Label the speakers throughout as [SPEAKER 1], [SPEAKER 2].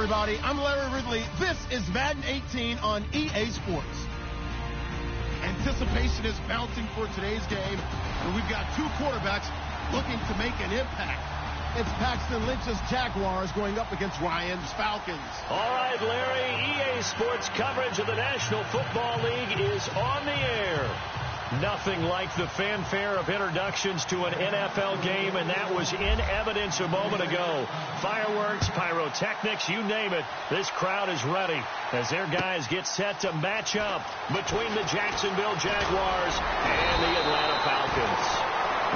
[SPEAKER 1] everybody. I'm Larry Ridley. This is Madden 18 on EA Sports. Anticipation is mounting for today's game, and we've got two quarterbacks looking to make an impact. It's Paxton Lynch's Jaguars going up against Ryan's Falcons.
[SPEAKER 2] All right, Larry, EA Sports coverage of the National Football League is on the air. Nothing like the fanfare of introductions to an NFL game, and that was in evidence a moment ago. Fireworks, pyrotechnics, you name it. This crowd is ready as their guys get set to match up between the Jacksonville Jaguars and the Atlanta Falcons.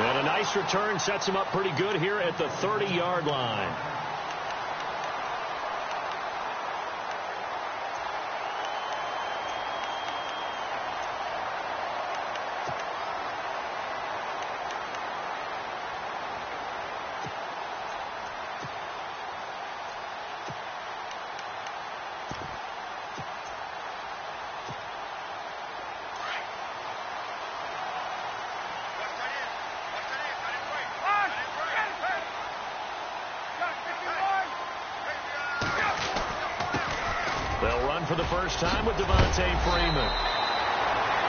[SPEAKER 2] And a nice return sets them up pretty good here at the 30-yard line. They'll run for the first time with Devontae Freeman.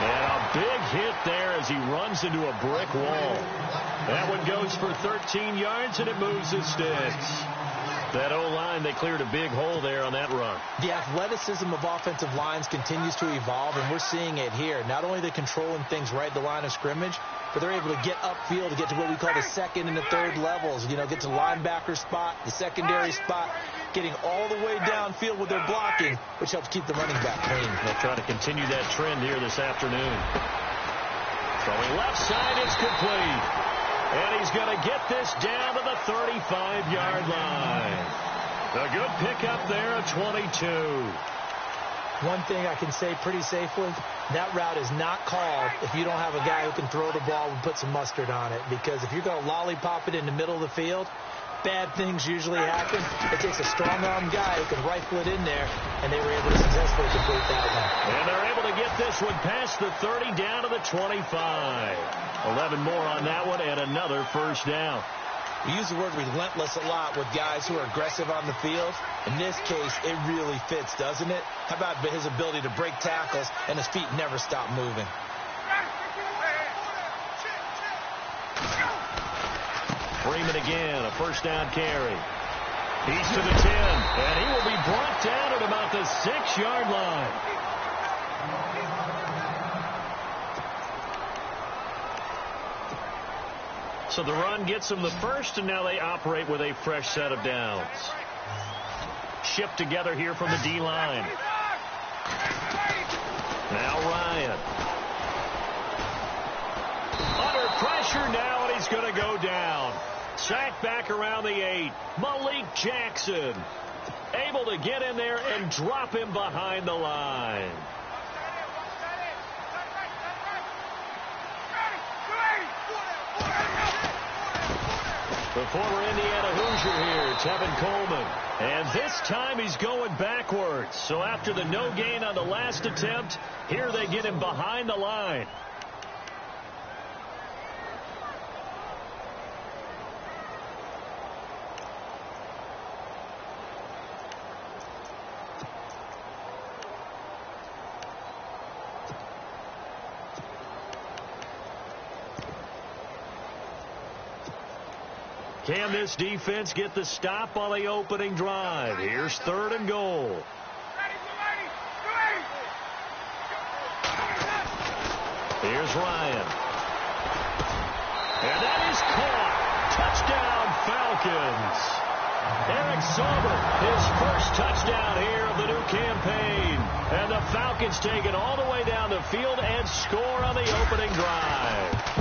[SPEAKER 2] And a big hit there as he runs into a brick wall. That one goes for 13 yards, and it moves the sticks. That O-line, they cleared a big hole there on that run.
[SPEAKER 3] The athleticism of offensive lines continues to evolve, and we're seeing it here. Not only are they controlling things right at the line of scrimmage, but they're able to get upfield to get to what we call the second and the third levels. You know, get to linebacker spot, the secondary spot, getting all the way downfield with their blocking, which helps keep the running back clean.
[SPEAKER 2] They'll try to continue that trend here this afternoon. Throwing left side, it's complete. And he's going to get this down to the 35-yard line. A good pickup there at 22.
[SPEAKER 3] One thing I can say pretty safely, that route is not called if you don't have a guy who can throw the ball and put some mustard on it. Because if you're going to lollipop it in the middle of the field, bad things usually happen. It takes a strong-arm guy who can rifle it in there, and they were able to successfully complete that one.
[SPEAKER 2] And they're able to get this one past the 30 down to the 25. 11 more on that one and another first down.
[SPEAKER 3] We use the word relentless a lot with guys who are aggressive on the field. In this case, it really fits, doesn't it? How about his ability to break tackles and his feet never stop moving?
[SPEAKER 2] Freeman again, a first down carry. He's to the 10, and he will be brought down at about the 6-yard line. So the run gets them the first, and now they operate with a fresh set of downs. Shipped together here from the D-line. Now Ryan. Under pressure now, and he's going to go down. Sacked back around the 8. Malik Jackson able to get in there and drop him behind the line. The former Indiana Hoosier here, Tevin Coleman. And this time he's going backwards. So after the no gain on the last attempt, here they get him behind the line. Can this defense get the stop on the opening drive? Here's 3rd and goal. Here's Ryan. And that is caught. Touchdown, Falcons. Eric Sauber, his first touchdown here of the new campaign. And the Falcons take it all the way down the field and score on the opening drive.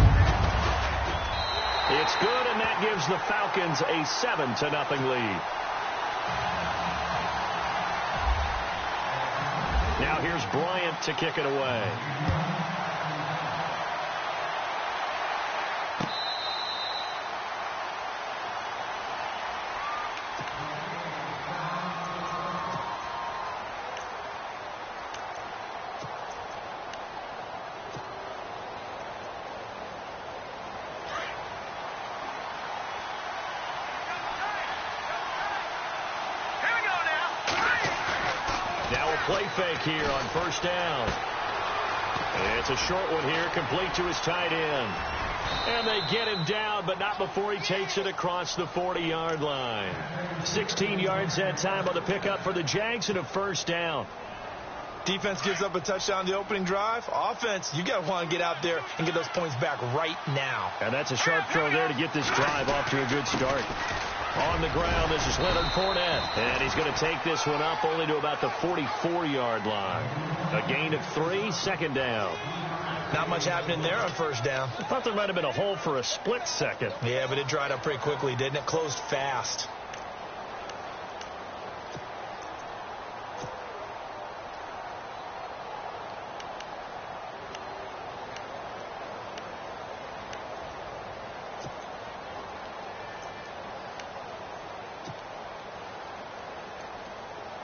[SPEAKER 2] It's good, and that gives the Falcons a 7-0 lead. Now here's Bryant to kick it away. Play fake here on first down. And it's a short one here, complete to his tight end. And they get him down, but not before he takes it across the 40-yard line. 16 yards that time on the pickup for the Jags and a first down.
[SPEAKER 3] Defense gives up a touchdown the opening drive. Offense, you got to want to get out there and get those points back right now.
[SPEAKER 2] And that's a sharp throw there to get this drive off to a good start. On the ground, this is Leonard Fournette. And he's going to take this one up only to about the 44-yard line. A gain of 3, second down.
[SPEAKER 3] Not much happening there on first down.
[SPEAKER 2] I thought there might have been a hole for a split second.
[SPEAKER 3] Yeah, but it dried up pretty quickly, didn't it? Closed fast.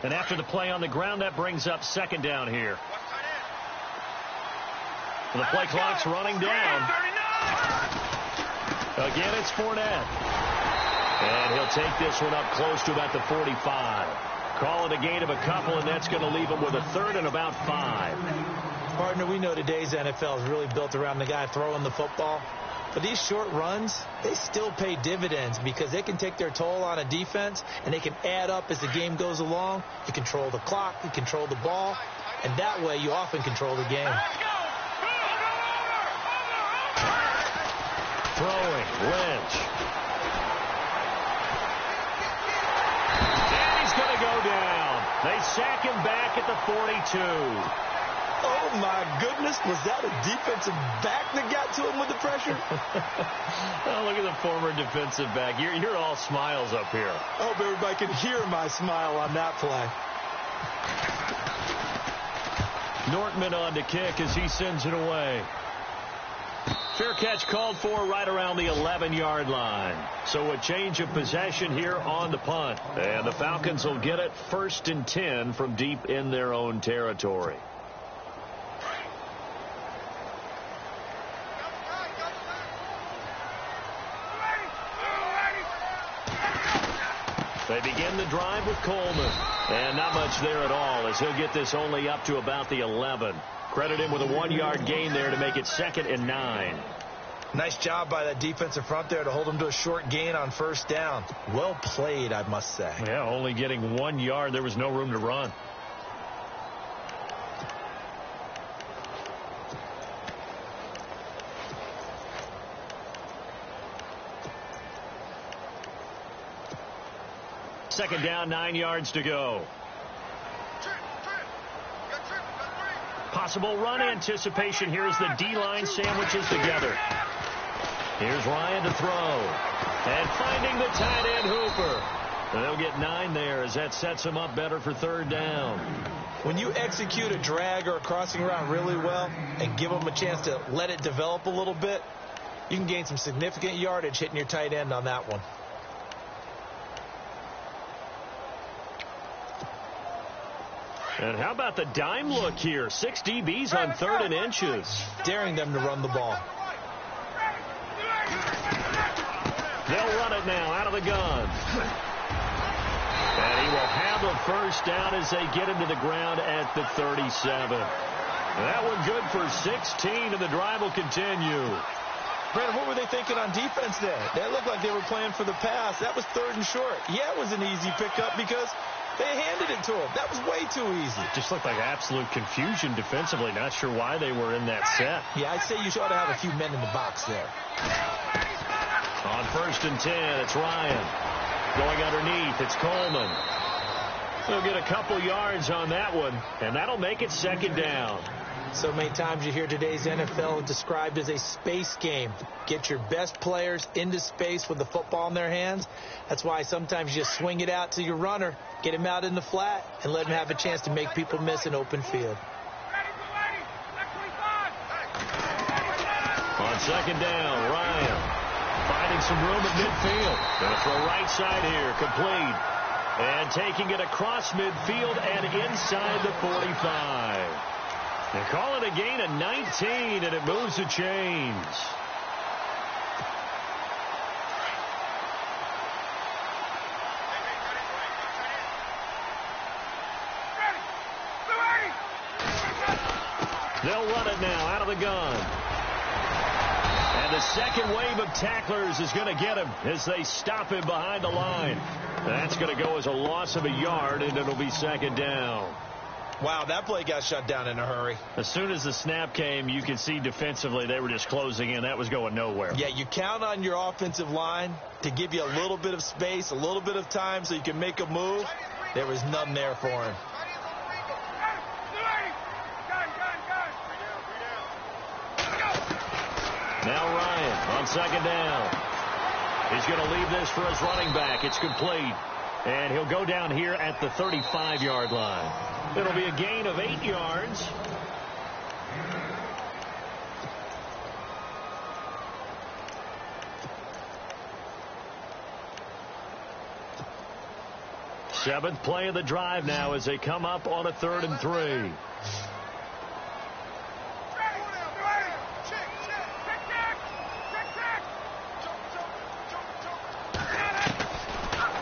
[SPEAKER 2] And after the play on the ground, that brings up second down here. The play clock's running down. Again, it's Fournette. And he'll take this one up close to about the 45. Call it a gain of a couple, and that's going to leave him with a third and about 5.
[SPEAKER 3] Partner, we know today's NFL is really built around the guy throwing the football. But these short runs, they still pay dividends because they can take their toll on a defense, and they can add up as the game goes along. You control the clock, you control the ball, and that way you often control the game.
[SPEAKER 2] Throwing, Lynch. And he's going to go down. They sack him back at the 42.
[SPEAKER 3] Oh, my goodness. Was that a defensive back that got to him with the pressure?
[SPEAKER 2] Oh, look at the former defensive back. You're all smiles up here.
[SPEAKER 3] I hope everybody can hear my smile on that play.
[SPEAKER 2] Nortman on to kick as he sends it away. Fair catch called for right around the 11-yard line. So a change of possession here on the punt. And the Falcons will get it 1st and 10 from deep in their own territory. They begin the drive with Coleman. And not much there at all as he'll get this only up to about the 11. Credit him with a 1-yard gain there to make it 2nd and 9.
[SPEAKER 3] Nice job by that defensive front there to hold him to a short gain on first down. Well played, I must say.
[SPEAKER 2] Yeah, only getting 1 yard. There was no room to run. Second down, 9 yards to go. Possible run anticipation here as the D-line sandwiches together. Here's Ryan to throw. And finding the tight end Hooper. And they'll get 9 there as that sets him up better for third down.
[SPEAKER 3] When you execute a drag or a crossing route really well and give them a chance to let it develop a little bit, you can gain some significant yardage hitting your tight end on that one.
[SPEAKER 2] And how about the dime look here? 6 DBs on 3rd and inches.
[SPEAKER 3] Daring them to run the ball.
[SPEAKER 2] They'll run it now out of the gun. And he will have a first down as they get him to the ground at the 37. That one good for 16, and the drive will continue.
[SPEAKER 3] Brandon, what were they thinking on defense there? That looked like they were playing for the pass. That was 3rd and short. Yeah, it was an easy pickup because they handed it to him. That was way too easy.
[SPEAKER 2] Just looked like absolute confusion defensively. Not sure why they were in that set.
[SPEAKER 3] Yeah, I'd say you ought to have a few men in the box there.
[SPEAKER 2] On 1st and 10, it's Ryan. Going underneath, it's Coleman. He'll get a couple yards on that one, and that'll make it 2nd down.
[SPEAKER 3] So many times you hear today's NFL described as a space game. Get your best players into space with the football in their hands. That's why sometimes you just swing it out to your runner, get him out in the flat, and let him have a chance to make people miss an open field.
[SPEAKER 2] On 2nd down, Ryan finding some room at midfield. Going to throw right side here, complete. And taking it across midfield and inside the 45. They call it a gain of 19, and it moves the chains. They'll run it now out of the gun. And the second wave of tacklers is going to get him as they stop him behind the line. That's going to go as a loss of a yard, and it'll be second down.
[SPEAKER 3] Wow, that play got shut down in a hurry.
[SPEAKER 2] As soon as the snap came, you could see defensively they were just closing in. That was going nowhere.
[SPEAKER 3] Yeah, you count on your offensive line to give you a little bit of space, a little bit of time so you can make a move. There was none there for him.
[SPEAKER 2] Now Ryan on second down. He's going to leave this for his running back. It's complete. And he'll go down here at the 35-yard line. It'll be a gain of 8 yards. Seventh play of the drive now as they come up on a 3rd and 3.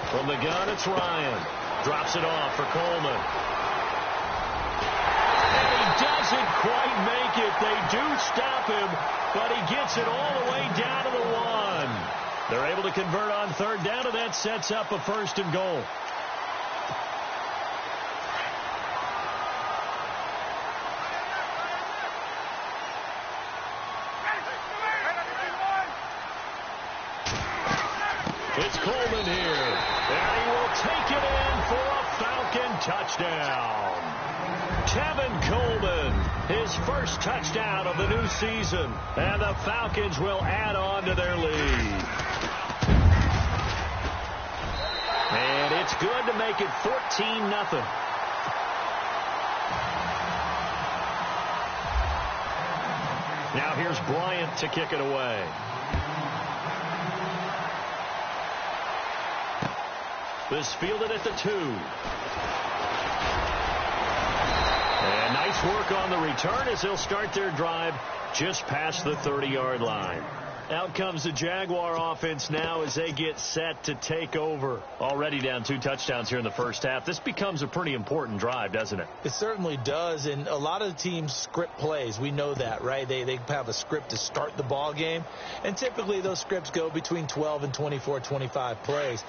[SPEAKER 2] From the gun, it's Ryan. Drops it off for Coleman. And he doesn't quite make it. They do stop him, but he gets it all the way down to the 1. They're able to convert on 3rd down, and that sets up a 1st and goal. It's Coleman here. And he will take it in for a Falcon touchdown. Tevin Coleman, his first touchdown of the new season. And the Falcons will add on to their lead. And it's good to make it 14-0. Now here's Bryant to kick it away. This fielded at the 2. And nice work on the return as they'll start their drive just past the 30-yard line. Out comes the Jaguar offense now as they get set to take over. Already down 2 touchdowns here in the first half. This becomes a pretty important drive, doesn't it?
[SPEAKER 3] It certainly does, and a lot of the teams script plays. We know that, right? They have a script to start the ball game, and typically those scripts go between 12 and 24, 25 plays.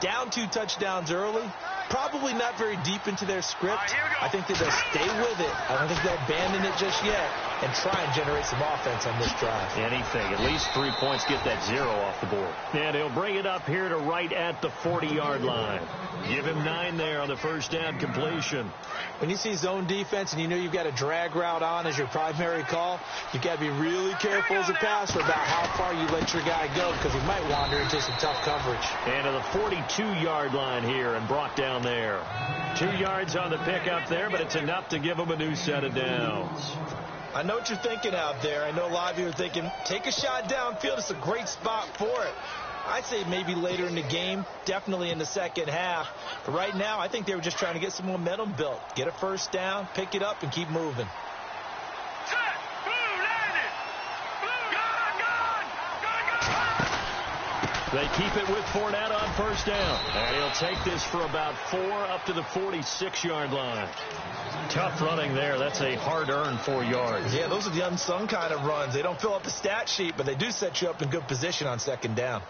[SPEAKER 3] Down 2 touchdowns early, probably not very deep into their script. I think that they'll stay with it. I don't think they'll abandon it just yet and try and generate some offense on this drive.
[SPEAKER 2] Anything. At least 3 points, get that 0 off the board. And he'll bring it up here to right at the 40-yard line. Give him 9 there on the first down completion.
[SPEAKER 3] When you see zone defense and you know you've got a drag route on as your primary call, you've got to be really careful as a passer about how far you let your guy go because he might wander into some tough coverage.
[SPEAKER 2] And to the 42-yard line here and brought down there. 2 yards on the pickup there, but it's enough to give him a new set of downs.
[SPEAKER 3] I know what you're thinking out there. I know a lot of you are thinking, take a shot downfield. It's a great spot for it. I'd say maybe later in the game, definitely in the second half. But right now, I think they were just trying to get some momentum built. Get a first down, pick it up, and keep moving.
[SPEAKER 2] They keep it with Fournette on first down. And he'll take this for about 4 up to the 46-yard line. Tough running there. That's a hard-earned 4 yards.
[SPEAKER 3] Yeah, those are the unsung kind of runs. They don't fill up the stat sheet, but they do set you up in good position on second down.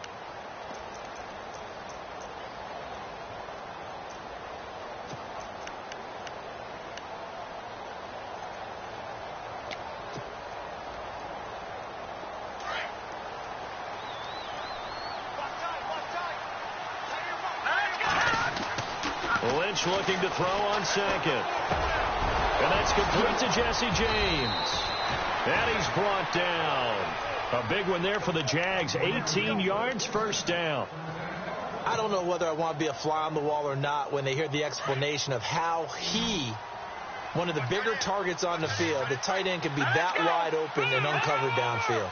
[SPEAKER 2] Lynch looking to throw on second. And that's complete to Jesse James. And he's brought down. A big one there for the Jags. 18 yards, first down.
[SPEAKER 3] I don't know whether I want to be a fly on the wall or not when they hear the explanation of how one of the bigger targets on the field, the tight end can be that wide open and uncovered downfield.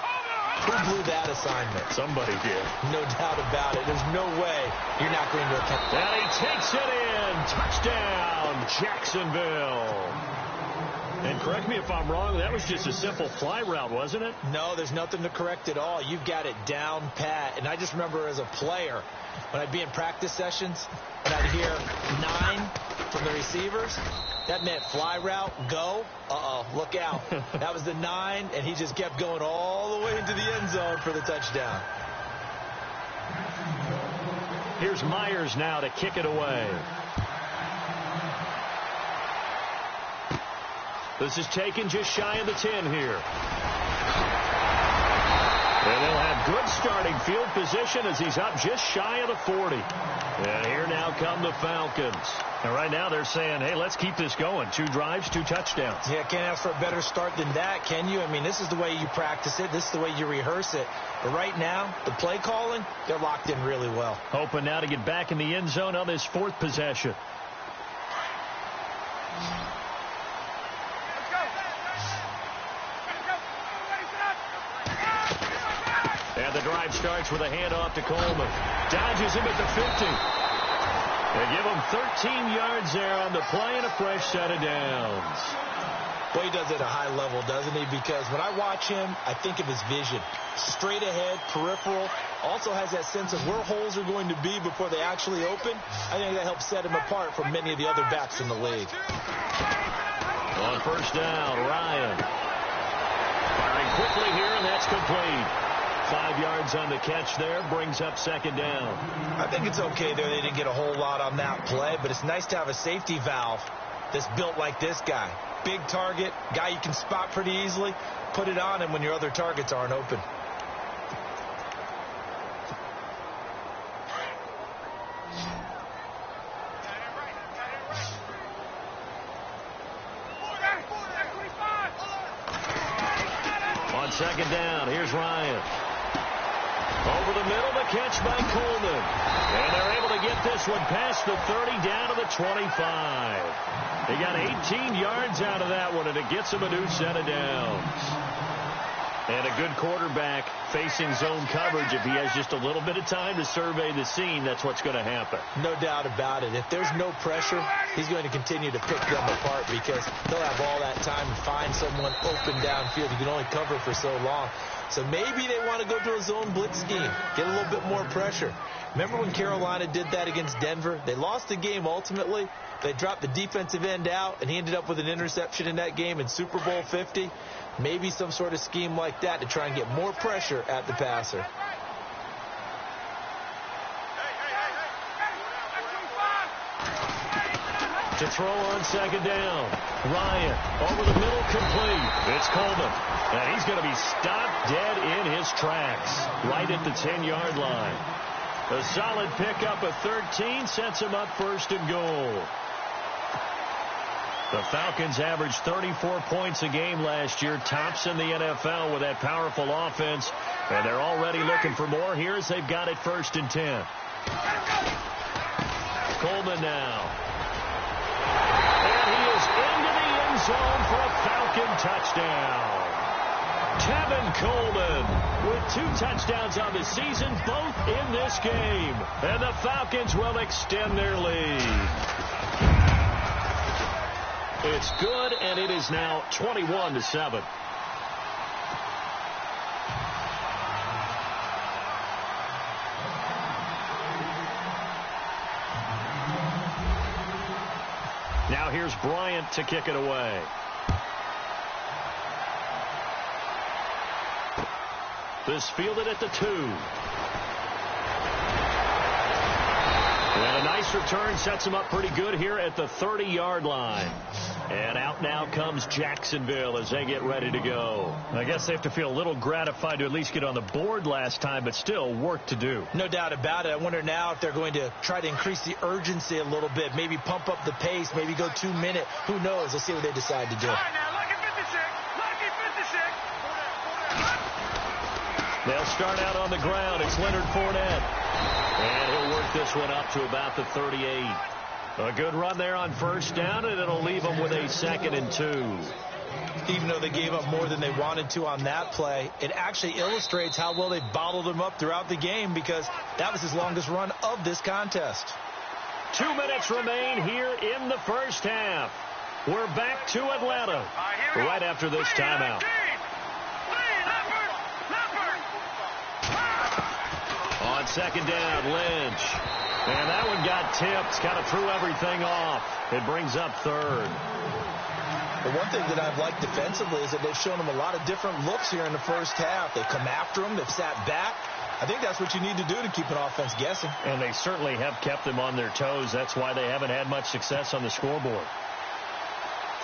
[SPEAKER 3] Who blew that assignment?
[SPEAKER 2] Somebody did.
[SPEAKER 3] No doubt about it. There's no way you're not going to attempt.
[SPEAKER 2] And he takes it in. Touchdown, Jacksonville. And correct me if I'm wrong, that was just a simple fly route, wasn't it?
[SPEAKER 3] No, there's nothing to correct at all. You've got it down pat. And I just remember as a player, when I'd be in practice sessions, and I'd hear 9 from the receivers, that meant fly route, go, look out. That was the 9, and he just kept going all the way into the end zone for the touchdown.
[SPEAKER 2] Here's Myers now to kick it away. This is taken just shy of the 10 here. And they'll have good starting field position as he's up just shy of the 40. And here now come the Falcons. And right now they're saying, hey, let's keep this going. 2 drives, 2 touchdowns.
[SPEAKER 3] Yeah, can't ask for a better start than that, can you? I mean, this is the way you practice it. This is the way you rehearse it. But right now, the play calling, they're locked in really well.
[SPEAKER 2] Hoping now to get back in the end zone on this 4th possession. And the drive starts with a handoff to Coleman. Dodges him at the 50. They give him 13 yards there on the play and a fresh set of downs.
[SPEAKER 3] Well, he does it at a high level, doesn't he? Because when I watch him, I think of his vision. Straight ahead, peripheral. Also has that sense of where holes are going to be before they actually open. I think that helps set him apart from many of the other backs in the league.
[SPEAKER 2] On first down, Ryan. Firing quickly here, and that's complete. 5 yards on the catch there, brings up 2nd down.
[SPEAKER 3] I think it's okay there. They didn't get a whole lot on that play, but it's nice to have a safety valve that's built like this guy. Big target, guy you can spot pretty easily. Put it on him when your other targets aren't open.
[SPEAKER 2] On 2nd down, here's Ryan. Over the middle, the catch by Coleman. And they're able to get this one past the 30 down to the 25. They got 18 yards out of that one, and it gets them a new set of downs. And a good quarterback facing zone coverage. If he has just a little bit of time to survey the scene, that's what's going to happen.
[SPEAKER 3] No doubt about it. If there's no pressure, he's going to continue to pick them apart because he'll have all that time to find someone open downfield. You can only cover for so long. So maybe they want to go to a zone blitz scheme, get a little bit more pressure. Remember when Carolina did that against Denver? They lost the game ultimately. They dropped the defensive end out, and he ended up with an interception in that game in Super Bowl 50. Maybe some sort of scheme like that to try and get more pressure at the passer.
[SPEAKER 2] To throw on 2nd down. Ryan over the middle, complete. It's Coleman. And he's going to be stopped dead in his tracks right at the 10-yard line. A solid pickup of 13 sets him up 1st and goal. The Falcons averaged 34 points a game last year, tops in the NFL with that powerful offense. And they're already looking for more here as they've got it 1st and 10. Coleman now. And he is into the end zone for a Falcon touchdown. Tevin Coleman with 2 touchdowns on the season, both in this game. And the Falcons will extend their lead. It's good, and it is now 21-7. Now here's Bryant to kick it away. This fielded at the 2. And a nice return sets him up pretty good here at the 30-yard line. And out now comes Jacksonville as they get ready to go. I guess they have to feel a little gratified to at least get on the board last time, but still work to do.
[SPEAKER 3] No doubt about it. I wonder now if they're going to try to increase the urgency a little bit, maybe pump up the pace, maybe go 2-minute. Who knows? Let's see what they decide to do.
[SPEAKER 2] They'll start out on the ground. It's Leonard Fournette. And he'll work this one up to about the 38. A good run there on 1st down, and it'll leave them with a 2nd and 2.
[SPEAKER 3] Even though they gave up more than they wanted to on that play, it actually illustrates how well they bottled him up throughout the game because that was his longest run of this contest.
[SPEAKER 2] 2 minutes remain here in the 1st half. We're back to Atlanta right after this timeout. On second down, Lynch. And that one got tipped, kind of threw everything off. It brings up third.
[SPEAKER 3] The one thing that I've liked defensively is that they've shown them a lot of different looks here in the first half. They've come after them. They've sat back. I think that's what you need to do to keep an offense guessing.
[SPEAKER 2] And they certainly have kept them on their toes. That's why they haven't had much success on the scoreboard.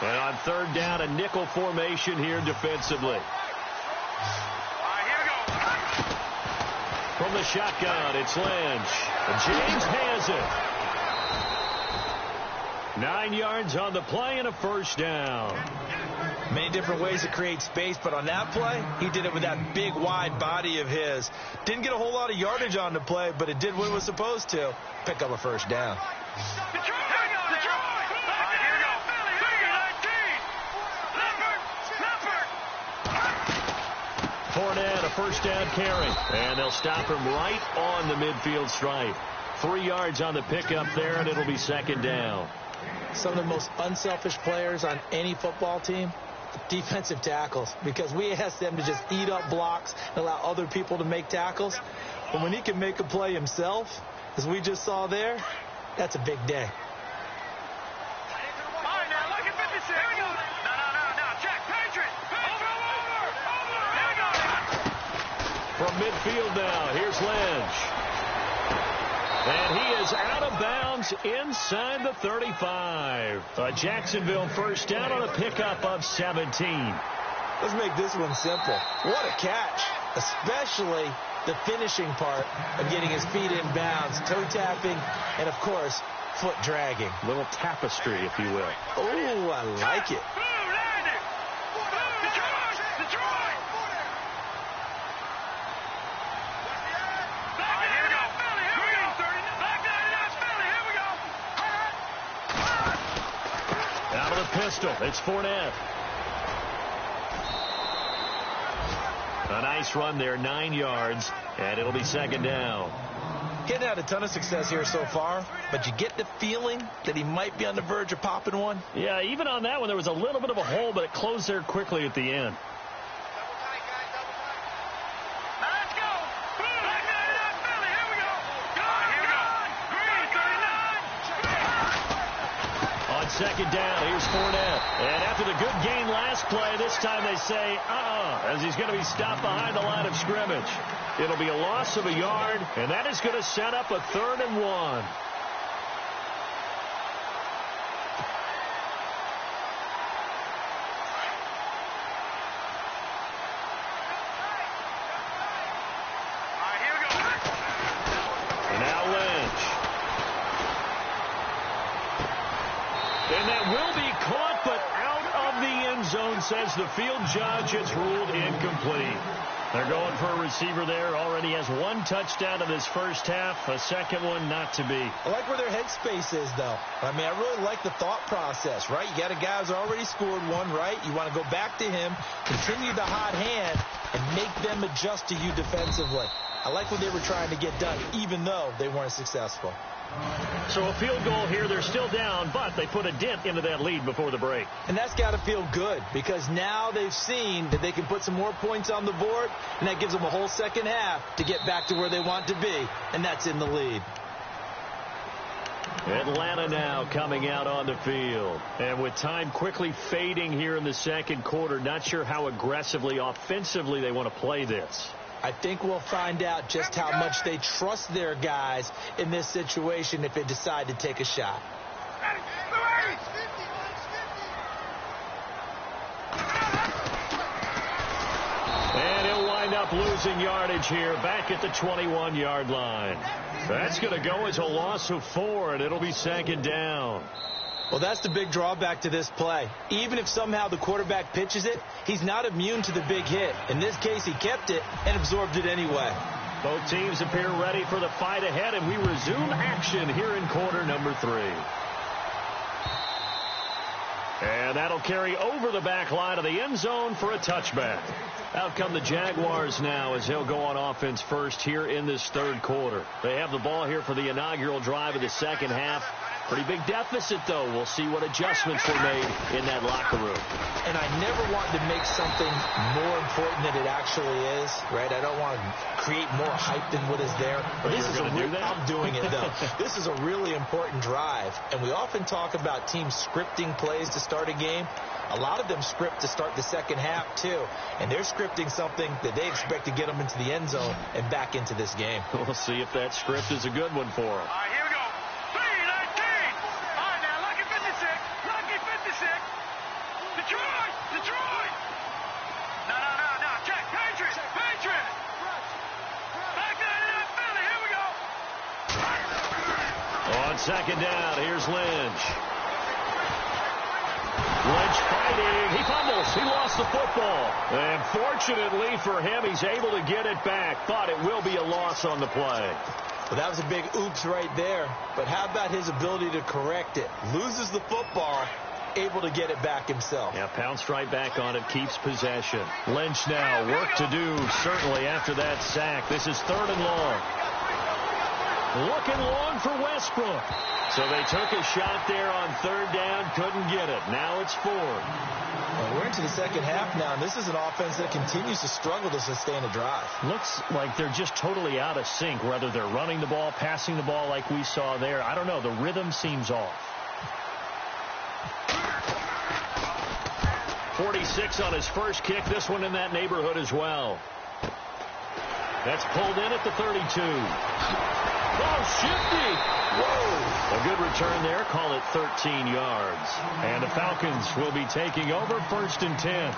[SPEAKER 2] And on third down, a nickel formation here defensively. From the shotgun, it's Lynch. James has it. 9 yards on the play and a first down.
[SPEAKER 3] Many different ways to create space, but on that play, he did it with that big, wide body of his. Didn't get a whole lot of yardage on the play, but it did what it was supposed to. Pick up a first down.
[SPEAKER 2] Fournette, a first down carry. And they'll stop him right on the midfield stripe. 3 yards on the pickup there, and it'll be second down.
[SPEAKER 3] Some of the most unselfish players on any football team, defensive tackles, because we ask them to just eat up blocks and allow other people to make tackles. But when he can make a play himself, as we just saw there, that's a big day.
[SPEAKER 2] From midfield now, here's Lynch. And he is out of bounds inside the 35. A Jacksonville first down on a pickup of 17.
[SPEAKER 3] Let's make this one simple. What a catch, especially the finishing part of getting his feet in bounds, toe tapping, and, of course, foot dragging.
[SPEAKER 2] Little tapestry, if you will.
[SPEAKER 3] Oh, I like it.
[SPEAKER 2] Pistol. It's Fournette. A nice run there, 9 yards, and it'll be second down.
[SPEAKER 3] Getting had a ton of success here so far, but you get the feeling that he might be on the verge of popping one.
[SPEAKER 2] Yeah, even on that one, there was a little bit of a hole, but it closed there quickly at the end. Second down, here's Fournette. And after the good gain last play, this time they say, as he's going to be stopped behind the line of scrimmage. It'll be a loss of a yard, and that is going to set up a 3rd and 1. And now Lynch. And that will be caught, but out of the end zone, says the field judge. It's ruled incomplete. They're going for a receiver there. Already has 1 touchdown in this first half. A second one not to be.
[SPEAKER 3] I like where their headspace is, though. I mean, I really like the thought process, right? You got a guy who's already scored one, right? You want to go back to him, continue the hot hand, and make them adjust to you defensively. I like what they were trying to get done, even though they weren't successful.
[SPEAKER 2] So a field goal here. They're still down, but they put a dent into that lead before the break.
[SPEAKER 3] And that's got to feel good, because now they've seen that they can put some more points on the board, and that gives them a whole second half to get back to where they want to be, and that's in the lead.
[SPEAKER 2] Atlanta now coming out on the field. And with time quickly fading here in the second quarter, not sure how aggressively, offensively they want to play this.
[SPEAKER 3] I think we'll find out just how much they trust their guys in this situation if they decide to take a shot.
[SPEAKER 2] And he'll wind up losing yardage here back at the 21-yard line. That's going to go as a loss of 4, and it'll be second down.
[SPEAKER 3] Well, that's the big drawback to this play. Even if somehow the quarterback pitches it, he's not immune to the big hit. In this case, he kept it and absorbed it anyway.
[SPEAKER 2] Both teams appear ready for the fight ahead, and we resume action here in quarter number 3. And that'll carry over the back line of the end zone for a touchback. Out come the Jaguars now as they'll go on offense first here in this third quarter. They have the ball here for the inaugural drive of the second half. Pretty big deficit, though. We'll see what adjustments were made in that locker room.
[SPEAKER 3] And I never want to make something more important than it actually is, right? I don't want to create more hype than what is there.
[SPEAKER 2] But this is
[SPEAKER 3] I'm doing it, though. This is a really important drive. And we often talk about teams scripting plays to start a game. A lot of them script to start the second half, too. And they're scripting something that they expect to get them into the end zone and back into this game.
[SPEAKER 2] We'll see if that script is a good one for them.
[SPEAKER 4] All right, here we go. 3-19. All right, now, lucky 56. Lucky 56. Detroit. Detroit. No. Check. Patriots. Back nine and out, Philly. Here we go.
[SPEAKER 2] On second down, here's Lynch. Lynch fighting. He fumbles. He lost the football. And fortunately for him, he's able to get it back. Thought it will be a loss on the play.
[SPEAKER 3] Well, that was a big oops right there. But how about his ability to correct it? Loses the football, able to get it back himself.
[SPEAKER 2] Yeah, pounced right back on it, keeps possession. Lynch now, work to do, certainly after that sack. This is 3rd and long. Looking long for Westbrook. So they took a shot there on 3rd down, couldn't get it. Now it's 4th.
[SPEAKER 3] Well, we're into the second half now, and this is an offense that continues to struggle to sustain a drive.
[SPEAKER 2] Looks like they're just totally out of sync, whether they're running the ball, passing the ball like we saw there. I don't know. The rhythm seems off. 46 on his first kick. This one in that neighborhood as well. That's pulled in at the 32. Oh, shifty. Whoa. A good return there. Call it 13 yards. And the Falcons will be taking over 1st and 10.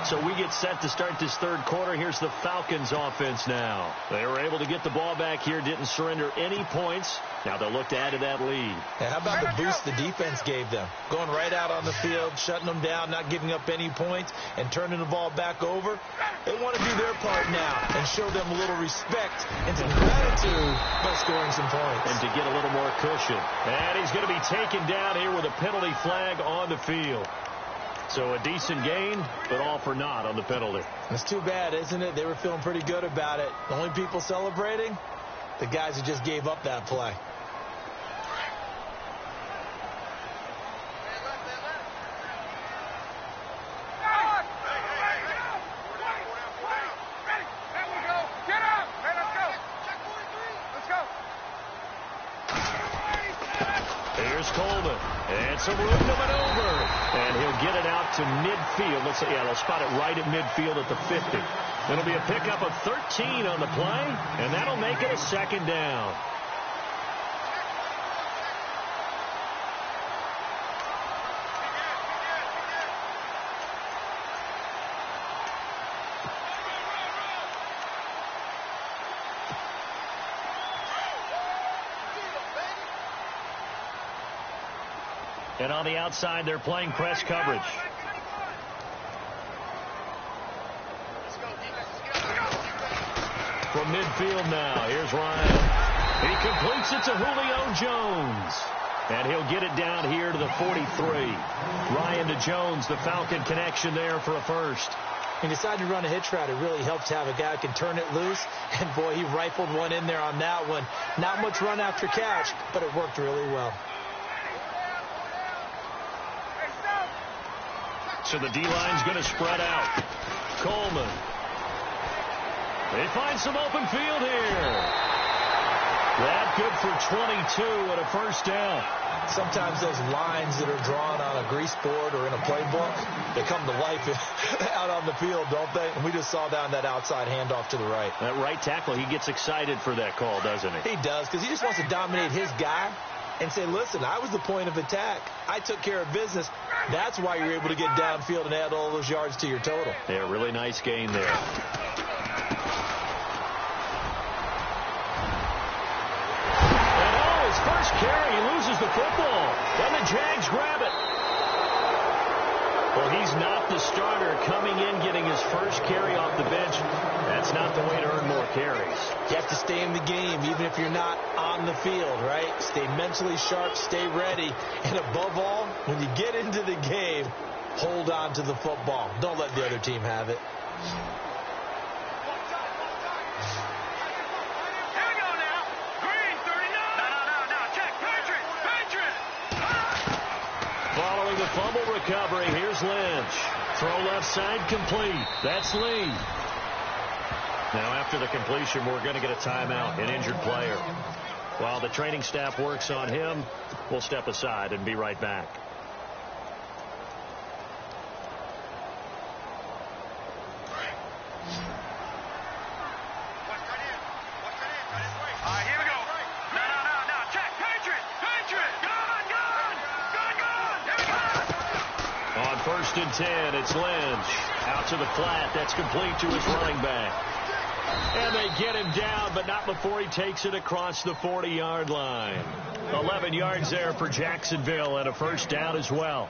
[SPEAKER 2] So we get set to start this 3rd quarter. Here's the Falcons offense now. They were able to get the ball back here, didn't surrender any points. Now they'll look to add to that lead.
[SPEAKER 3] And how about the boost the defense gave them? Going right out on the field, shutting them down, not giving up any points, and turning the ball back over. They want to do their part now and show them a little respect and some gratitude by scoring some points.
[SPEAKER 2] And to get a little more cushion. And he's going to be taken down here with a penalty flag on the field. So a decent gain, but all for naught on the penalty.
[SPEAKER 3] It's too bad, isn't it? They were feeling pretty good about it. The only people celebrating, the guys who just gave up that play.
[SPEAKER 2] Some room to maneuver, and he'll get it out to midfield. Let's see, yeah, they'll spot it right at midfield at the 50. It'll be a pickup of 13 on the play, and that'll make it a 2nd down. And on the outside, they're playing press coverage. From midfield now, here's Ryan. He completes it to Julio Jones. And he'll get it down here to the 43. Ryan to Jones, the Falcon connection there for a first.
[SPEAKER 3] He decided to run a hitch route. It really helps to have a guy who can turn it loose. And, boy, he rifled one in there on that one. Not much run after catch, but it worked really well.
[SPEAKER 2] So the D-line's going to spread out. Coleman. They find some open field here. That good for 22 at a first down.
[SPEAKER 3] Sometimes those lines that are drawn on a grease board or in a playbook, they come to life out on the field, don't they? And we just saw down that outside handoff to the right.
[SPEAKER 2] That right tackle, he gets excited for that call, doesn't he?
[SPEAKER 3] He does, because he just wants to dominate his guy and say, listen, I was the point of attack. I took care of business. That's why you're able to get downfield and add all those yards to your total.
[SPEAKER 2] Yeah, really nice gain there. And his first carry, he loses the football. Then the Jags grab it. Well, he's not the starter coming in, getting his first carry off the bench. That's not the way to earn more carries.
[SPEAKER 3] You have to stay in the game, even if you're not on the field, right? Stay mentally sharp, stay ready. And above all, when you get into the game, hold on to the football. Don't let the other team have it.
[SPEAKER 4] Here we go now. Green, 39. No. Check. Patriots.
[SPEAKER 2] fumble recovery. Here's Lynch. Throw left side complete. That's Lee. Now after the completion, we're going to get a timeout, an injured player. While the training staff works on him, we'll step aside and be right back.
[SPEAKER 4] Here we go. No. Check. Patriot. Gone. Here we go.
[SPEAKER 2] On 1st and 10, it's Lynch. Out to the flat. That's complete to his running back. And they get him down, but not before he takes it across the 40-yard line. 11 yards there for Jacksonville and a first down as well.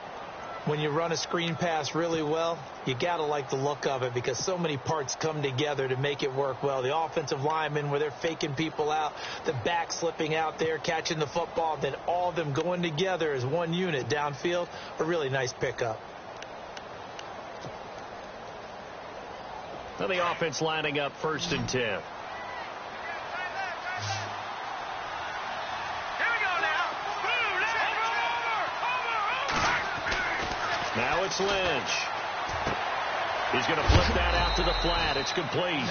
[SPEAKER 3] When you run a screen pass really well, you got to like the look of it because so many parts come together to make it work well. The offensive linemen where they're faking people out, the back slipping out there, catching the football, then all of them going together as one unit downfield, a really nice pickup.
[SPEAKER 2] Now the offense lining up 1st and 10.
[SPEAKER 4] Here we go now.
[SPEAKER 2] Now it's Lynch. He's going to flip that out to the flat. It's complete.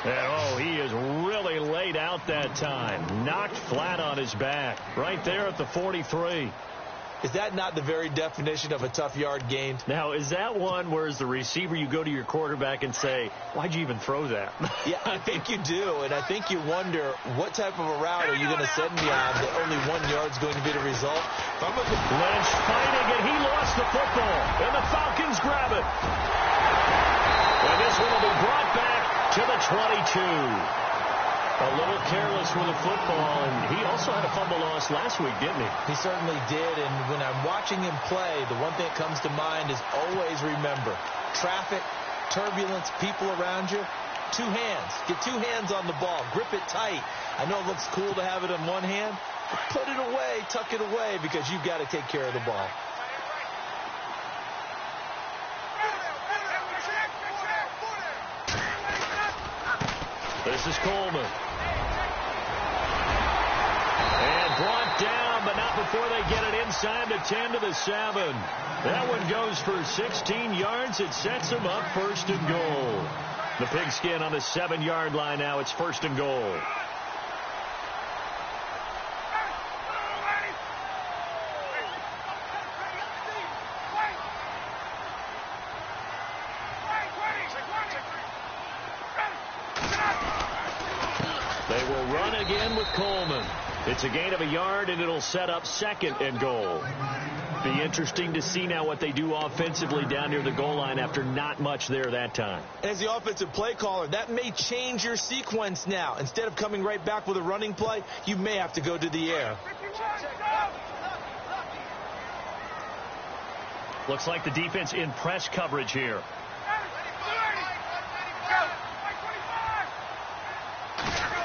[SPEAKER 2] And, he is really laid out that time. Knocked flat on his back. Right there at the 43.
[SPEAKER 3] Is that not the very definition of a tough yard gained?
[SPEAKER 2] Now, is that one where as the receiver you go to your quarterback and say, why'd you even throw that?
[SPEAKER 3] Yeah, I think you do, and I think you wonder what type of a route are you going to send me on that only 1 yard's going to be the result?
[SPEAKER 2] Lynch fighting, and he lost the football, and the Falcons grab it. And this one will be brought back to the 22. A little careless with the football, and he also had a fumble loss last week, didn't he?
[SPEAKER 3] He certainly did, and when I'm watching him play, the one thing that comes to mind is always remember, traffic, turbulence, people around you, 2 hands. Get 2 hands on the ball. Grip it tight. I know it looks cool to have it in one hand, but put it away, tuck it away, because you've got to take care of the ball.
[SPEAKER 2] This is Coleman. And brought down, but not before they get it inside the 10 to the 7. That one goes for 16 yards. It sets them up 1st and goal. The Pigskin on the 7-yard line now. It's 1st and goal. They will run again with Coleman. It's a gain of 1 yard, and it'll set up 2nd and goal. Be interesting to see now what they do offensively down near the goal line after not much there that time.
[SPEAKER 3] As the offensive play caller, that may change your sequence now. Instead of coming right back with a running play, you may have to go to the air.
[SPEAKER 2] Looks like the defense in press coverage here.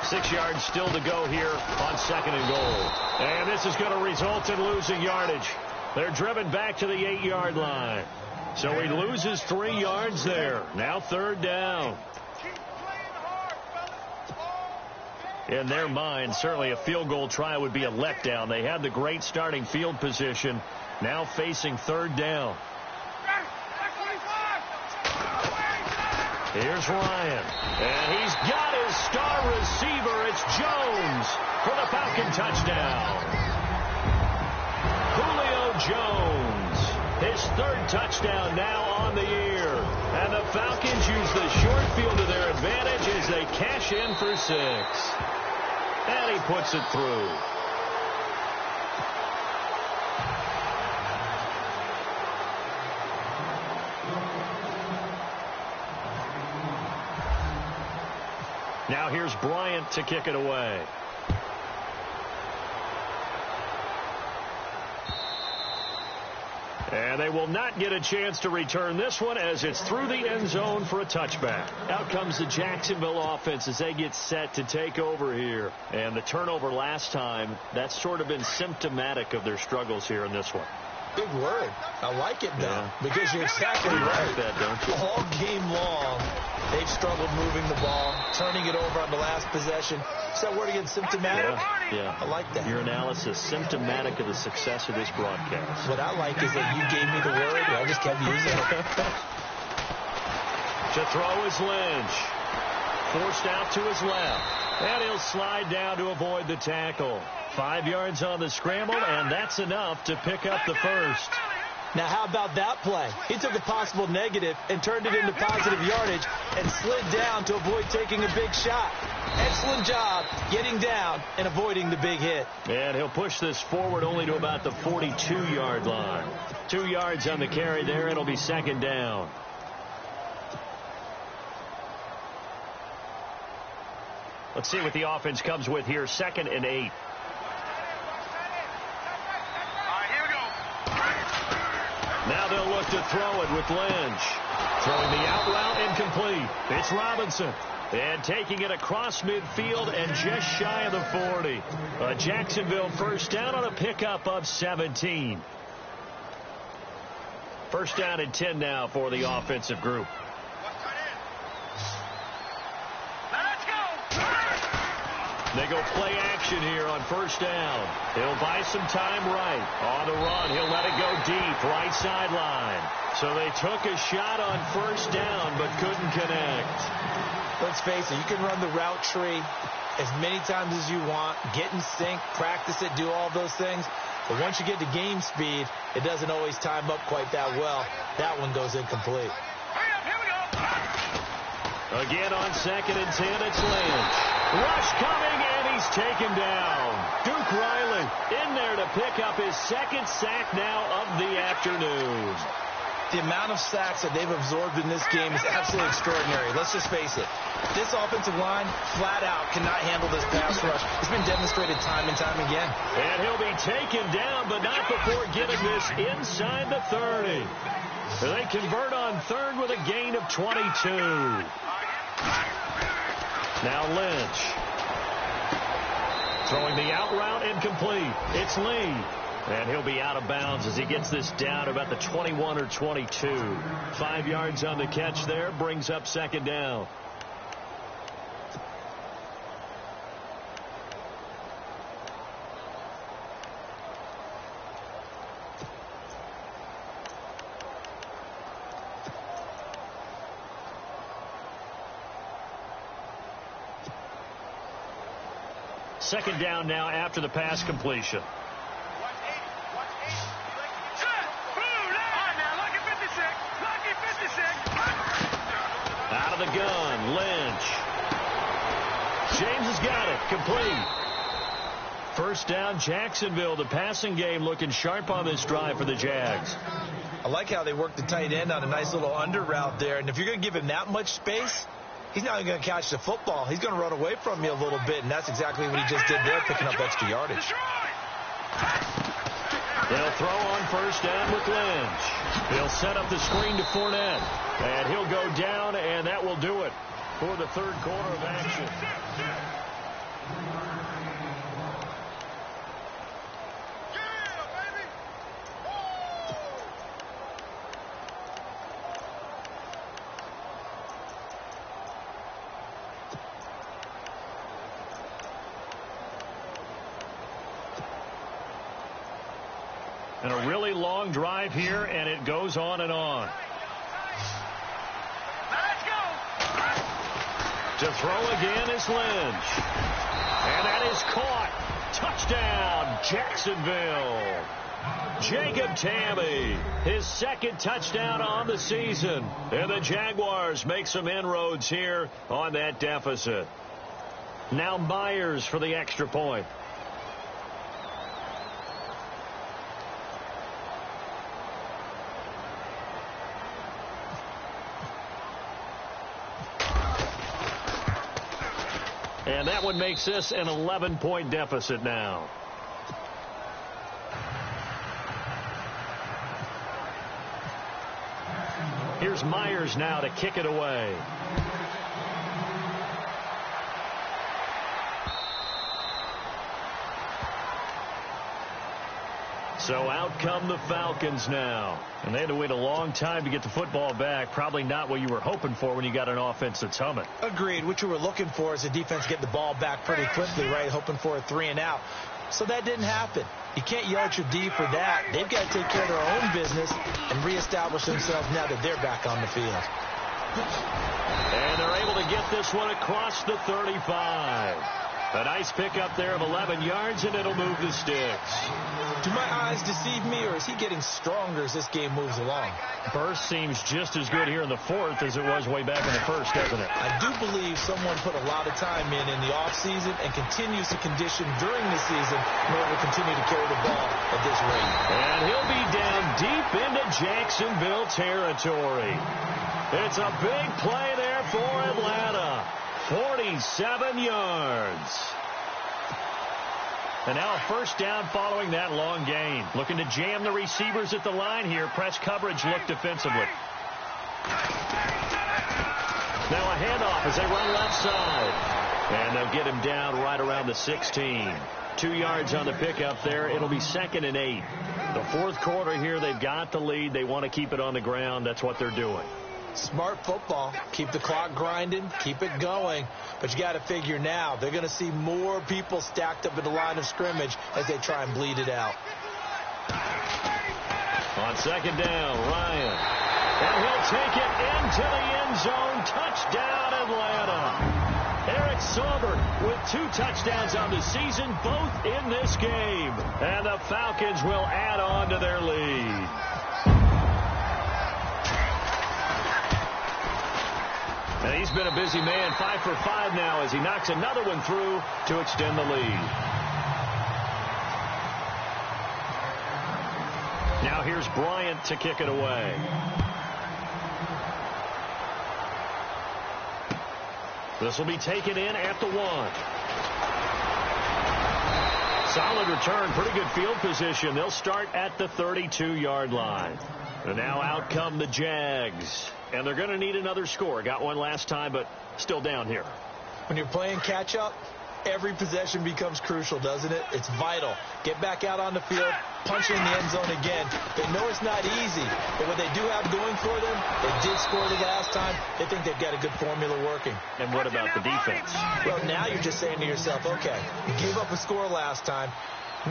[SPEAKER 2] 6 yards still to go here on 2nd and goal. And this is going to result in losing yardage. They're driven back to the 8-yard line. So he loses 3 yards there. Now 3rd down. In their mind, certainly a field goal try would be a letdown. They had the great starting field position. Now facing 3rd down. Here's Ryan. And he's got his star receiver. It's Jones for the Falcon touchdown. Julio Jones. His 3rd touchdown now on the year. And the Falcons use the short field to their advantage as they cash in for 6. And he puts it through. Now here's Bryant to kick it away. And they will not get a chance to return this one as it's through the end zone for a touchback. Out comes the Jacksonville offense as they get set to take over here. And the turnover last time, that's sort of been symptomatic of their struggles here in this one.
[SPEAKER 3] Big word. I like it, though, because you're exactly right.
[SPEAKER 2] Like that, don't you?
[SPEAKER 3] All game long, They've struggled moving the ball, turning it over on the last possession. Is that word again, symptomatic?
[SPEAKER 2] Yeah.
[SPEAKER 3] I like that.
[SPEAKER 2] Your analysis, symptomatic of the success of this broadcast.
[SPEAKER 3] What I like is that you gave me the word, and I just kept using it.
[SPEAKER 2] To throw is Lynch. Forced out to his left. And he'll slide down to avoid the tackle. 5 yards on the scramble, and that's enough to pick up the first.
[SPEAKER 3] Now, how about that play? He took a possible negative and turned it into positive yardage and slid down to avoid taking a big shot. Excellent job getting down and avoiding the big hit.
[SPEAKER 2] And he'll push this forward only to about the 42-yard line. 2 yards on the carry there. It'll be second down. Let's see what the offense comes with here. 2nd and 8. Now they'll look to throw it with Lynch. Throwing the out route incomplete. It's Robinson. And taking it across midfield and just shy of the 40. A Jacksonville first down on a pickup of 17. First down and 10 now for the offensive group. They go play action here on first down. He'll buy some time right. On the run, he'll let it go deep, right sideline. So they took a shot on first down, but couldn't connect.
[SPEAKER 3] Let's face it, you can run the route tree as many times as you want, get in sync, practice it, do all those things. But once you get to game speed, it doesn't always time up quite that well. That one goes incomplete.
[SPEAKER 2] Again on 2nd and 10, it's Lynch. Rush coming, and he's taken down. Duke Riley in there to pick up his 2nd sack now of the afternoon.
[SPEAKER 3] The amount of sacks that they've absorbed in this game is absolutely extraordinary. Let's just face it. This offensive line, flat out, cannot handle this pass rush. It's been demonstrated time and time again.
[SPEAKER 2] And he'll be taken down, but not before getting this inside the 30. They convert on 3rd with a gain of 22. Now Lynch. Throwing the out route incomplete. It's Lee. And he'll be out of bounds as he gets this down about the 21 or 22. 5 yards on the catch there. Brings up second down. Second down now after the pass completion. Out of the gun, Lynch. James has got it, complete. First down, Jacksonville. The passing game looking sharp on this drive for the Jags.
[SPEAKER 3] I like how they work the tight end on a nice little under route there. And if you're going to give him that much space, he's not going to catch the football. He's going to run away from you a little bit, and that's exactly what he just did there, picking up extra yardage.
[SPEAKER 2] They'll throw on first down with Lynch. He'll set up the screen to Fournette, and he'll go down, and that will do it for the third quarter of action. And a really long drive here, and it goes on and on.
[SPEAKER 4] Let's go.
[SPEAKER 2] To throw again is Lynch. And that is caught. Touchdown, Jacksonville. Jacob Tamme, his 2nd touchdown on the season. And the Jaguars make some inroads here on that deficit. Now Myers for the extra point. And that one makes this an 11-point deficit now. Here's Myers now to kick it away. So out come the Falcons now. And they had to wait a long time to get the football back. Probably not what you were hoping for when you got an offense that's humming.
[SPEAKER 3] Agreed. What you were looking for is a defense getting the ball back pretty quickly, right? Hoping for a 3-and-out. So that didn't happen. You can't yell at your D for that. They've got to take care of their own business and reestablish themselves now that they're back on the field.
[SPEAKER 2] And they're able to get this one across the 35. A nice pickup there of 11 yards, and it'll move the sticks.
[SPEAKER 3] Do my eyes deceive me, or is he getting stronger as this game moves along?
[SPEAKER 2] Burst seems just as good here in the fourth as it was way back in the first, doesn't it?
[SPEAKER 3] I do believe someone put a lot of time in the offseason and continues to condition during the season in order to continue to carry the ball at this rate.
[SPEAKER 2] And he'll be down deep into Jacksonville territory. It's a big play there for Atlanta. 47 yards. And now a first down following that long gain. Looking to jam the receivers at the line here. Press coverage look defensively. Now a handoff as they run left side. And they'll get him down right around the 16. 2 yards on the pickup there. It'll be 2nd and 8. The fourth quarter here, they've got the lead. They want to keep it on the ground. That's what they're doing.
[SPEAKER 3] Smart football. Keep the clock grinding. Keep it going. But you got to figure now they're going to see more people stacked up at the line of scrimmage as they try and bleed it out.
[SPEAKER 2] On 2nd down, Ryan. And he'll take it into the end zone. Touchdown, Atlanta. Eric Sauber with 2 touchdowns on the season, both in this game. And the Falcons will add on to their lead. And he's been a busy man, 5 for 5 now as he knocks another one through to extend the lead. Now here's Bryant to kick it away. This will be taken in at the 1. Solid return, pretty good field position. They'll start at the 32-yard line. And now out come the Jags. And they're going to need another score. Got one last time, but still down here.
[SPEAKER 3] When you're playing catch-up, every possession becomes crucial, doesn't it? It's vital. Get back out on the field, punch in the end zone again. They know it's not easy, but what they do have going for them, they did score the last time. They think they've got a good formula working.
[SPEAKER 2] And what about the defense?
[SPEAKER 3] Well, now you're just saying to yourself, okay, we gave up a score last time.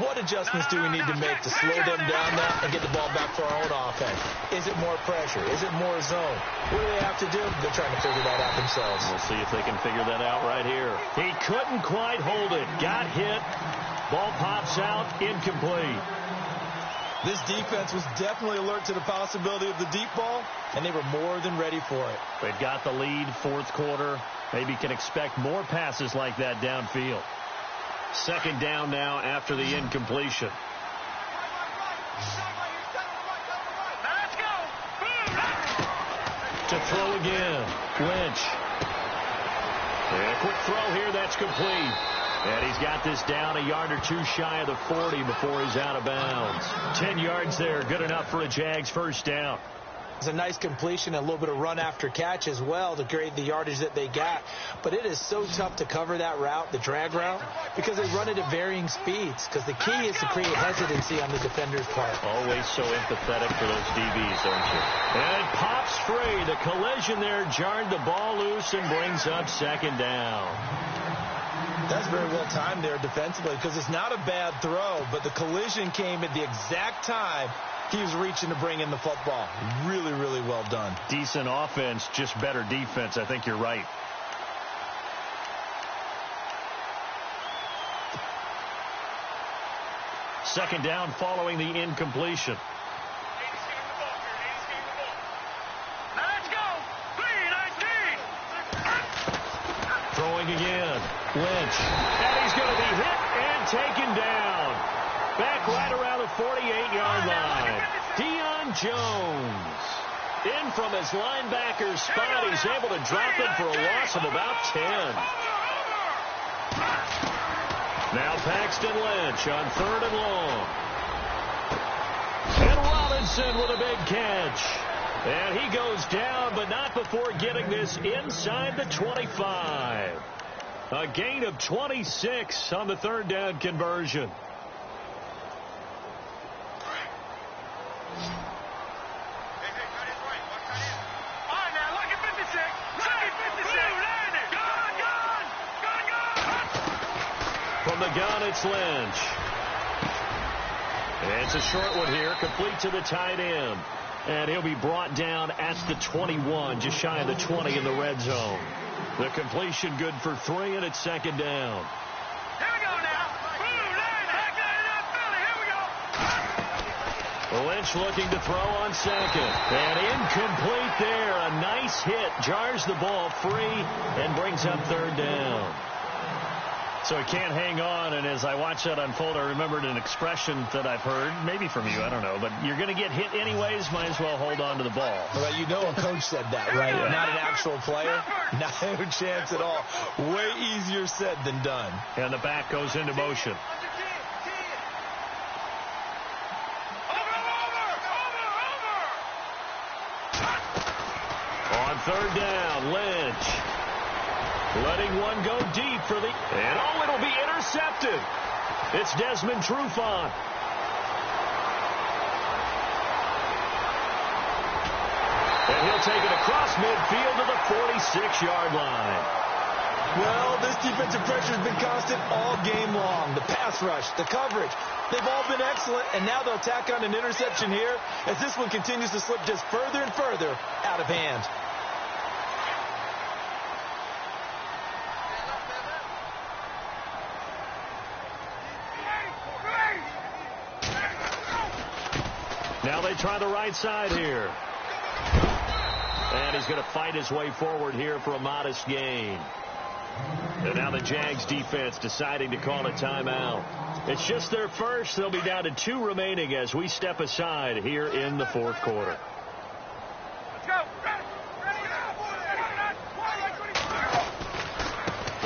[SPEAKER 3] What adjustments do we need to make to slow them down now and get the ball back for our own offense? Is it more pressure? Is it more zone? What do they have to do? They're trying to figure that out themselves.
[SPEAKER 2] We'll see if they can figure that out right here. He couldn't quite hold it. Got hit. Ball pops out. Incomplete.
[SPEAKER 3] This defense was definitely alert to the possibility of the deep ball, and they were more than ready for it.
[SPEAKER 2] They've got the lead, fourth quarter. Maybe can expect more passes like that downfield. 2nd down now after the incompletion.
[SPEAKER 4] Let's go.
[SPEAKER 2] To throw again. Lynch. And a quick throw here. That's complete. And he's got this down a yard or 2 shy of the 40 before he's out of bounds. 10 yards there. Good enough for a Jags first down.
[SPEAKER 3] It's a nice completion, a little bit of run after catch as well to create the yardage that they got. But it is so tough to cover that route, the drag route, because they run it at varying speeds. Because the key is to create hesitancy on the defender's part.
[SPEAKER 2] Always so empathetic for those DBs, aren't you? And it pops free. The collision there jarred the ball loose and brings up 2nd down.
[SPEAKER 3] That's very well timed there defensively because it's not a bad throw, but the collision came at the exact time he was reaching to bring in the football. Really, really well done.
[SPEAKER 2] Decent offense, just better defense. I think you're right. Second down following the incompletion.
[SPEAKER 4] Let's go. 3-19.
[SPEAKER 2] Throwing again. Lynch. And he's going to be hit and taken down. Back right around the 48-yard line. Deion Jones. In from his linebacker spot. He's able to drop it for a loss of about 10. Now Paxton Lynch on 3rd and long. And Robinson with a big catch. And he goes down, but not before getting this inside the 25. A gain of 26 on the 3rd down conversion. gun, it's Lynch. It's a short one here, complete to the tight end. And he'll be brought down at the 21, just shy of the 20 in the red zone. The completion good for 3, and it's second down.
[SPEAKER 4] Here we go now. Here we go.
[SPEAKER 2] Lynch looking to throw on second. And incomplete there. A nice hit. Jars the ball free and brings up third down. So he can't hang on, and as I watch that unfold, I remembered an expression that I've heard, maybe from you, I don't know, but you're going to get hit anyways, might as well hold on to the ball.
[SPEAKER 3] Well, you know a coach said that, right? Yeah. Not an actual player. No chance at all. Way easier said than done.
[SPEAKER 2] And the back goes into motion. On third down, Lynch. Letting one go deep for the... And oh, it'll be intercepted. It's Desmond Trufant. And he'll take it across midfield to the 46-yard line.
[SPEAKER 3] Well, this defensive pressure has been constant all game long. The pass rush, the coverage, they've all been excellent, and now they'll tack on an interception here as this one continues to slip just further and further out of hand.
[SPEAKER 2] Now they try the right side here. And he's going to fight his way forward here for a modest gain. And now the Jags defense deciding to call a timeout. It's just their first. They'll be down to 2 remaining as we step aside here in the fourth quarter.
[SPEAKER 4] Let's go.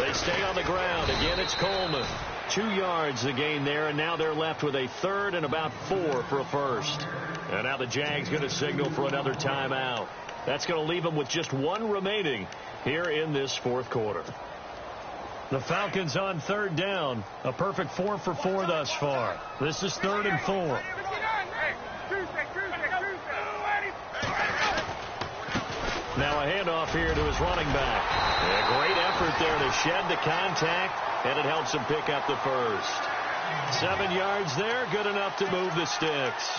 [SPEAKER 2] They stay on the ground. Again, it's Coleman. 2 yards the gain there, and now they're left with a third and about 4 for a first. And now the Jags going to signal for another timeout. That's going to leave them with just 1 remaining here in this fourth quarter. The Falcons on third down. A perfect 4 for 4 thus far. This is 3rd and 4. Now a handoff here to his running back. A great effort there to shed the contact, and it helps him pick up the first. 7 yards there, good enough to move the sticks.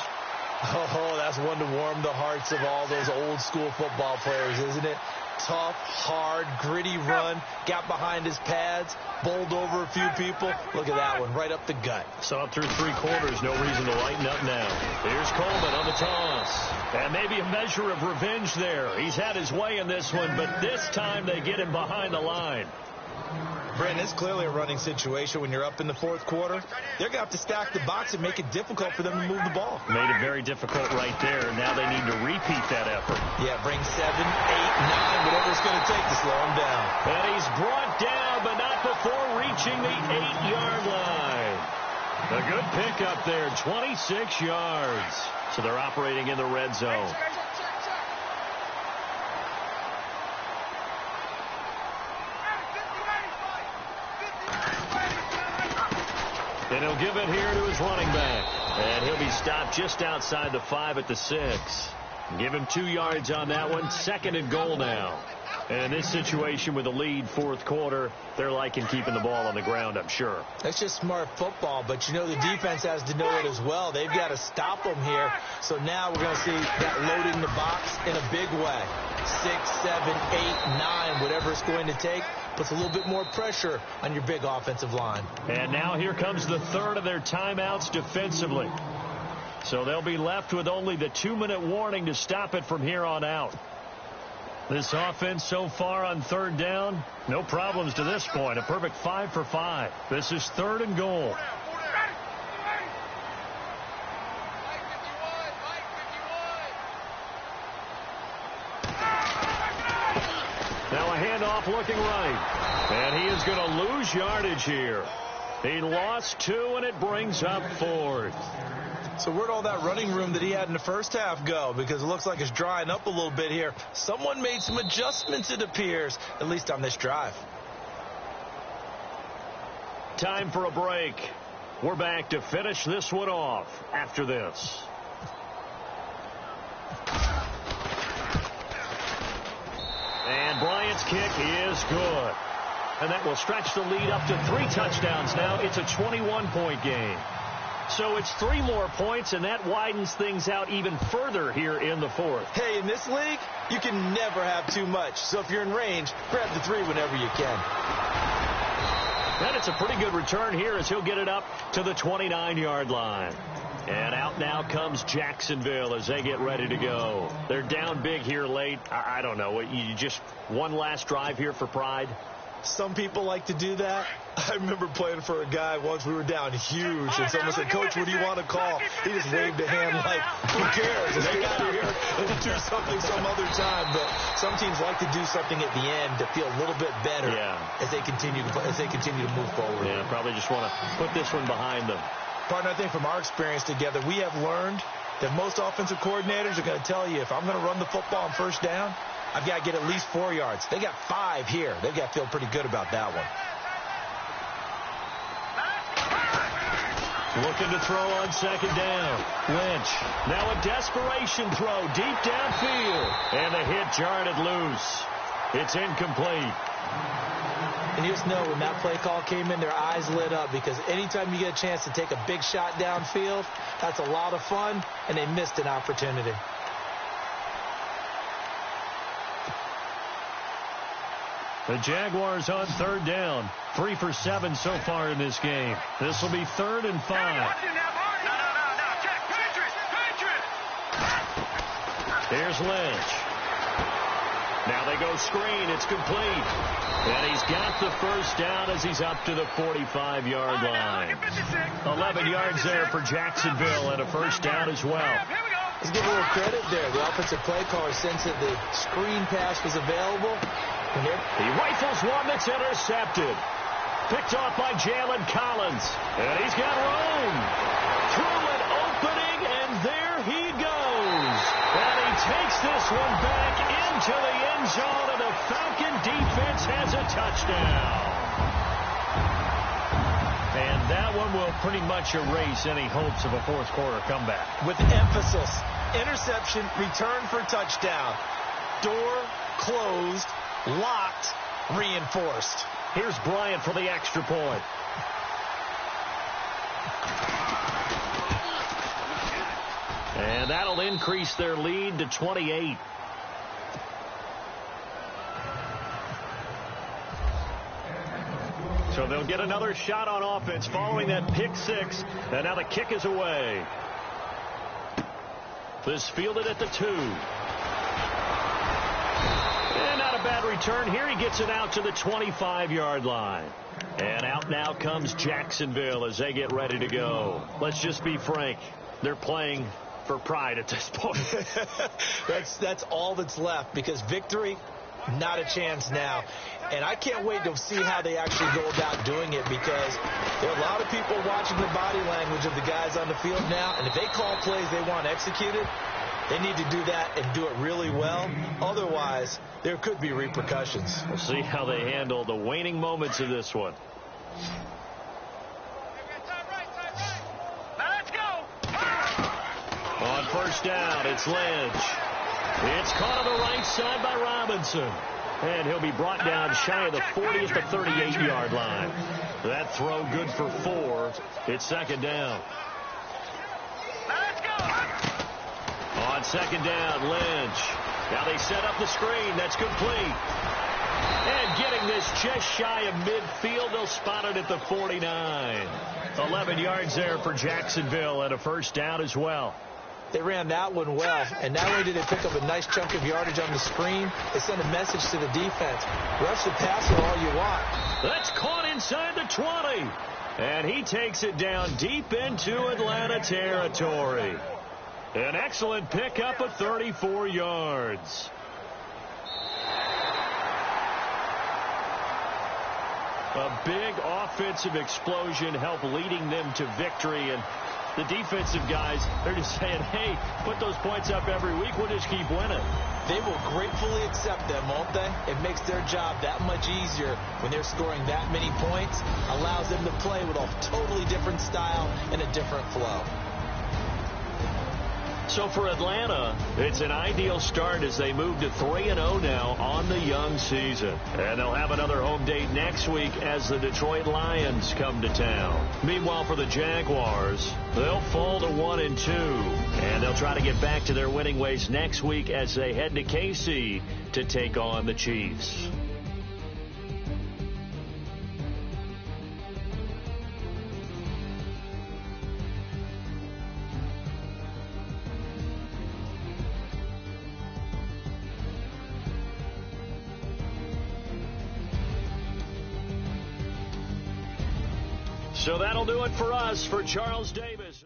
[SPEAKER 3] Oh, that's one to warm the hearts of all those old school football players, isn't it? Tough, hard, gritty run, got behind his pads, bowled over a few people. Look at that one, right up the gut.
[SPEAKER 2] Saw it through 3 quarters, no reason to lighten up now. Here's Coleman on the toss. And maybe a measure of revenge there. He's had his way in this one, but this time they get him behind the line.
[SPEAKER 3] Brandon, it's clearly a running situation when you're up in the fourth quarter. They're going to have to stack the box and make it difficult for them to move the ball.
[SPEAKER 2] Made it very difficult right there. Now they need to repeat that effort.
[SPEAKER 3] Yeah, bring 7, 8, 9, whatever it's going to take to slow him down.
[SPEAKER 2] And he's brought down, but not before reaching the 8-yard line. A good pickup there, 26 yards. So they're operating in the red zone. And he'll give it here to his running back. And he'll be stopped just outside the 5 at the 6. Give him 2 yards on that one. 2nd and goal now. And in this situation with the lead fourth quarter, they're liking keeping the ball on the ground, I'm sure.
[SPEAKER 3] That's just smart football, but you know the defense has to know it as well. They've got to stop them here. So now we're going to see that loading the box in a big way. 6, 7, 8, 9, whatever it's going to take, puts a little bit more pressure on your big offensive line.
[SPEAKER 2] And now here comes the third of their timeouts defensively. So they'll be left with only the 2-minute warning to stop it from here on out. This offense so far on third down, no problems to this point. A perfect 5 for 5. This is 3rd and goal. Now a handoff looking right. And he is going to lose yardage here. He lost 2, and it brings up 4th.
[SPEAKER 3] So where'd all that running room that he had in the first half go? Because it looks like it's drying up a little bit here. Someone made some adjustments, it appears, at least on this drive.
[SPEAKER 2] Time for a break. We're back to finish this one off after this. And Bryant's kick is good. And that will stretch the lead up to 3 touchdowns now. It's a 21-point game. So it's 3 more points, and that widens things out even further here in the 4th.
[SPEAKER 3] Hey, in this league, you can never have too much. So if you're in range, grab the 3 whenever you can.
[SPEAKER 2] And it's a pretty good return here as he'll get it up to the 29-yard line. And out now comes Jacksonville as they get ready to go. They're down big here late. I don't know. You just one last drive here for pride?
[SPEAKER 3] Some people like to do that. I remember playing for a guy once. We were down huge, and someone said, "Coach, what do you want to call?" He just waved a hand like, "Who cares? Let's get out of here and do something some other time." But some teams like to do something at the end to feel a little bit better as they continue to move forward.
[SPEAKER 2] Yeah, probably just want to put this one behind them.
[SPEAKER 3] Partner, I think from our experience together, we have learned that most offensive coordinators are going to tell you, if I'm going to run the football on first down, I've got to get at least 4 yards. They got 5 here. They've got to feel pretty good about that one.
[SPEAKER 2] Looking to throw on second down. Lynch. Now a desperation throw deep downfield. And the hit jarred it loose. It's incomplete.
[SPEAKER 3] And you just know when that play call came in, their eyes lit up, because anytime you get a chance to take a big shot downfield, that's a lot of fun, and they missed an opportunity.
[SPEAKER 2] The Jaguars on third down. 3 for 7 so far in this game. This will be 3rd and 5. Here's Lynch. Now they go screen. It's complete. And he's got the first down as he's up to the 45-yard line. 11 yards there for Jacksonville and a first down as well.
[SPEAKER 3] Let's give a little credit there. The offensive play caller sensed that the screen pass was available.
[SPEAKER 2] He rifles one that's intercepted. Picked off by Jalen Collins. And he's got room. Through an opening, and there he goes. And he takes this one back into the end zone, and the Falcon defense has a touchdown. And that one will pretty much erase any hopes of a fourth quarter comeback.
[SPEAKER 3] With emphasis. Interception, return for touchdown. Door closed, locked, reinforced.
[SPEAKER 2] Here's Bryant for the extra point. And that'll increase their lead to 28. So they'll get another shot on offense following that pick 6. And now the kick is away. This fielded at the 2. And not a bad return here. He gets it out to the 25-yard line. And out now comes Jacksonville as they get ready to go. Let's just be frank. They're playing for pride at this point.
[SPEAKER 3] That's all that's left, because victory, not a chance now. And I can't wait to see how they actually go about doing it, because there are a lot of people watching the body language of the guys on the field now, and if they call plays they want executed, they need to do that and do it really well. Otherwise, there could be repercussions.
[SPEAKER 2] We'll see how they handle the waning moments of this one. On first down, it's Lynch. It's caught on the right side by Robinson. And he'll be brought down shy of the 40 at the 38-yard line. That throw good for 4. It's second down. On second down, Lynch. Now they set up the screen. That's complete. And getting this just shy of midfield, they'll spot it at the 49. 11 yards there for Jacksonville and a first down as well.
[SPEAKER 3] They ran that one well, and not only did they pick up a nice chunk of yardage on the screen, they sent a message to the defense. Rush the passer all you want.
[SPEAKER 2] That's caught inside the 20. And he takes it down deep into Atlanta territory. An excellent pickup of 34 yards. A big offensive explosion helped leading them to victory, and the defensive guys, they're just saying, hey, put those points up every week. We'll just keep winning.
[SPEAKER 3] They will gratefully accept them, won't they? It makes their job that much easier when they're scoring that many points. Allows them to play with a totally different style and a different flow.
[SPEAKER 2] So for Atlanta, it's an ideal start as they move to 3-0 now on the young season. And they'll have another home date next week as the Detroit Lions come to town. Meanwhile, for the Jaguars, they'll fall to 1-2. And they'll try to get back to their winning ways next week as they head to KC to take on the Chiefs. So that'll do it for us. For Charles Davis.